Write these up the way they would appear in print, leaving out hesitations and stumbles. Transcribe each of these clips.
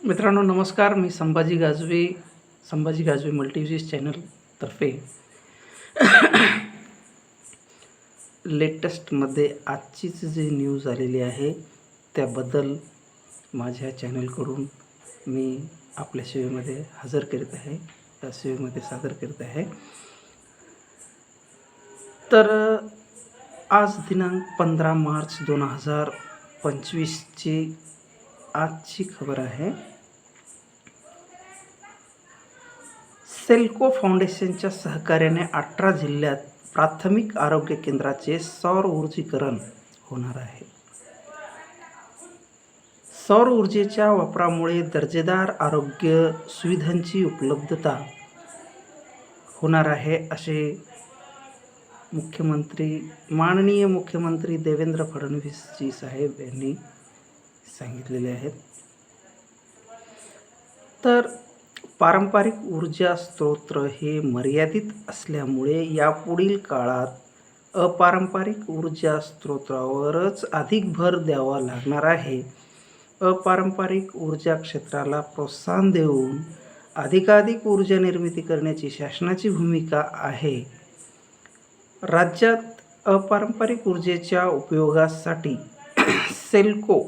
मित्रांनो नमस्कार. मी संभाजी गाजवे मल्टीव्हिज चॅनलतर्फे लेटेस्टमध्ये आजचीच जी न्यूज आलेली आहे त्याबद्दल माझ्या चॅनलकडून मी आपल्या सेवेमध्ये हजर करीत आहे, त्या सेवेमध्ये सादर करीत आहे. तर आज दिनांक 15 मार्च 2025ची आजची खबर आहे. सेल्को फाउंडेशनच्या सहकार्याने 18 जिल्ह्यात प्राथमिक आरोग्य केंद्राचे सौर ऊर्जीकरण होणार आहे. सौर ऊर्जेच्या वापरामुळे दर्जेदार आरोग्य सुविधांची उपलब्धता होणार आहे, असे माननीय मुख्यमंत्री देवेंद्र फडणवीसजी साहेब यांनी सांगितलेले आहेत. तर पारंपरिक ऊर्जा स्रोत हे मर्यादित असल्यामुळे यापुढील काळात अपारंपरिक ऊर्जा स्रोतावरच अधिक भर द्यावा लागणार आहे. अपारंपरिक ऊर्जा क्षेत्राला प्रोत्साहन देऊन अधिकाधिक ऊर्जा निर्मिती करण्याची शासनाची भूमिका आहे. राज्यात अपारंपरिक ऊर्जेच्या उपयोगासाठी सेल्को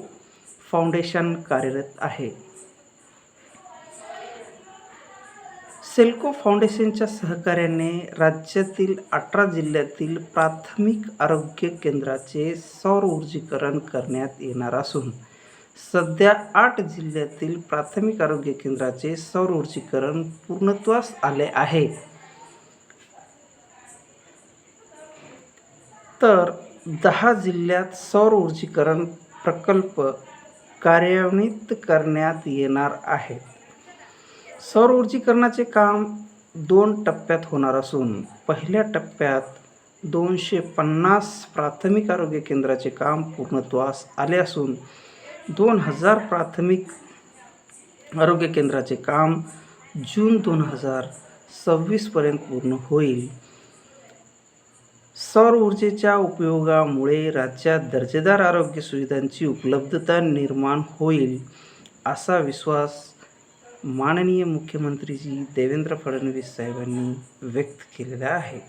फाउंडेशन कार्यरत आहे. सेल्को फाउंडेशनच्या सहकार्याने राज्यातील 18 जिल्ह्यातील प्राथमिक आरोग्य केंद्राचे सौर ऊर्जीकरण करण्यात येणार असून सध्या 8 जिल्ह्यातील प्राथमिक आरोग्य केंद्राचे सौर ऊर्जीकरण पूर्णत्वास आले आहे. तर 10 जिल्ह्यात सौर ऊर्जीकरण प्रकल्प कार्यान्वित करण्यात येणार आहेत. सौर ऊर्जीकरणाचे काम 2 टप्प्यात होणार असून पहिल्या टप्प्यात 250 प्राथमिक आरोग्य केंद्राचे काम पूर्णत्वास आले असून 2000 प्राथमिक आरोग्य केंद्राचे काम जून 2026पर्यंत पूर्ण होईल. सौर ऊर्जेच्या उपयोगामुळे राज्यात दर्जेदार आरोग्य सुविधांची उपलब्धता निर्माण होईल, असा विश्वास माननीय मुख्यमंत्रीजी देवेंद्र फडणवीस साहेबांनी व्यक्त केलेला आहे.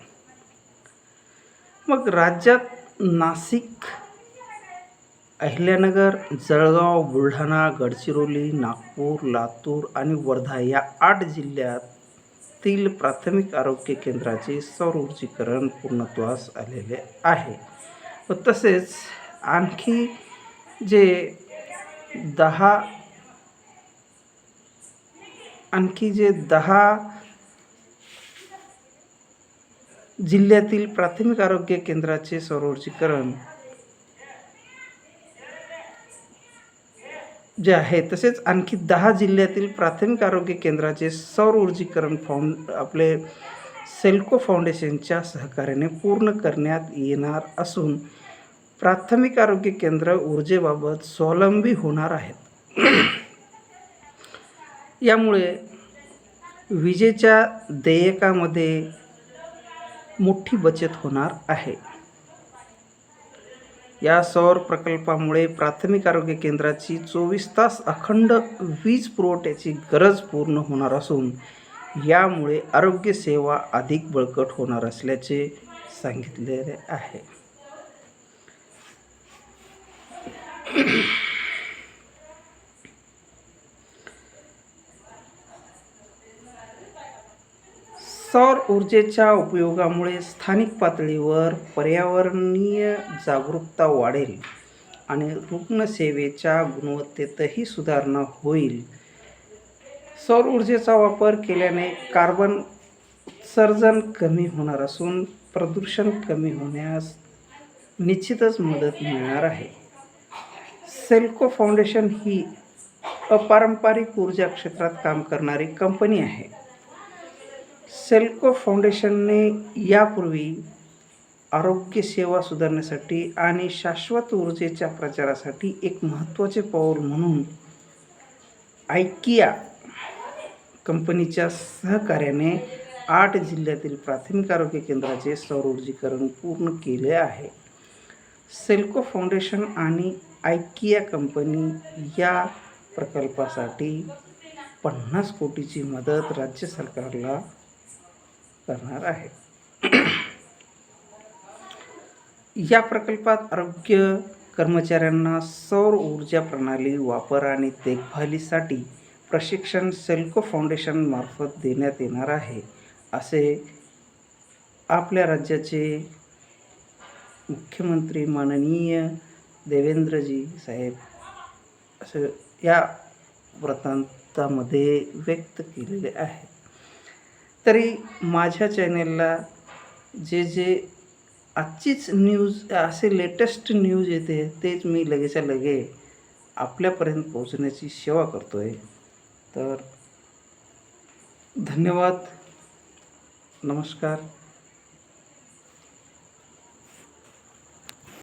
मग राज्यात नाशिक, अहिल्यानगर, जळगाव, बुलढाणा, गडचिरोली, नागपूर, लातूर आणि वर्धा या 8 जिल्ह्यातील प्राथमिक आरोग्य केंद्राचे सौर ऊर्जीकरण पूर्णत्वास आलेले आहे. व तसेच आणखी जे 10 जिल्ह्यातील प्राथमिक आरोग्य केंद्राचे सौर ऊर्जीकरण जे आहे, तसेच आणखी 10 जिल्ह्यातील प्राथमिक आरोग्य केंद्राचे सौर ऊर्जीकरण आपले सेल्को फाउंडेशनच्या सहकार्याने पूर्ण करण्यात येणार असून प्राथमिक आरोग्य केंद्र ऊर्जेबाबत स्वावलंबी होणार आहेत. यामुळे विजेच्या देयकामध्ये मोठी बचत होणार आहे. या सौर प्रकल्पामुळे प्राथमिक आरोग्य केंद्राची 24 तास अखंड वीज पुरवठ्याची गरज पूर्ण होणार असून यामुळे आरोग्य सेवा अधिक बळकट होणार असल्याचे सांगितलेले आहे. सौर ऊर्जेच्या उपयोगामुळे स्थानिक पातळीवर पर्यावरणीय जागरूकता वाढेल आणि रुग्णसेवेच्या गुणवत्तेतही सुधारणा होईल. सौर ऊर्जेचा वापर केल्याने कार्बन उत्सर्जन कमी होणार असून प्रदूषण कमी होण्यास निश्चितच मदत मिळणार आहे. सेल्को फाउंडेशन ही अपारंपरिक ऊर्जा क्षेत्रात काम करणारी कंपनी आहे. सेल्को फाउंडेशनने यापूर्वी आरोग्य सेवा सुधारण्यासाठी आणि शाश्वत ऊर्जेच्या प्रचारासाठी एक महत्त्वाचे पाऊल म्हणून आयकिया कंपनीच्या सहकार्याने 8 जिल्ह्यातील प्राथमिक आरोग्य केंद्राचे सौर ऊर्जीकरण पूर्ण केले आहे. सेल्को फाउंडेशन आणि आयकिया कंपनी या प्रकल्पासाठी 50 कोटीची मदत राज्य सरकारला करणार आहे. या प्रकल्पात आरोग्य कर्मचाऱ्यांना सौर ऊर्जा प्रणाली वापर आणि देखभालीसाठी प्रशिक्षण सेल्को फाउंडेशन मार्फत देण्यात येणार आहे, असे आपल्या राज्याचे मुख्यमंत्री माननीय देवेंद्रजी साहेब असं या वृत्तांतामध्ये व्यक्त केलेले आहे. तरी माझ्या चॅनेलला जे आजचीच न्यूज असे लेटेस्ट न्यूज येते तेच मी लगेच्या लगे आपल्यापर्यंत पोहोचण्याची सेवा करतो आहे. तर धन्यवाद. नमस्कार.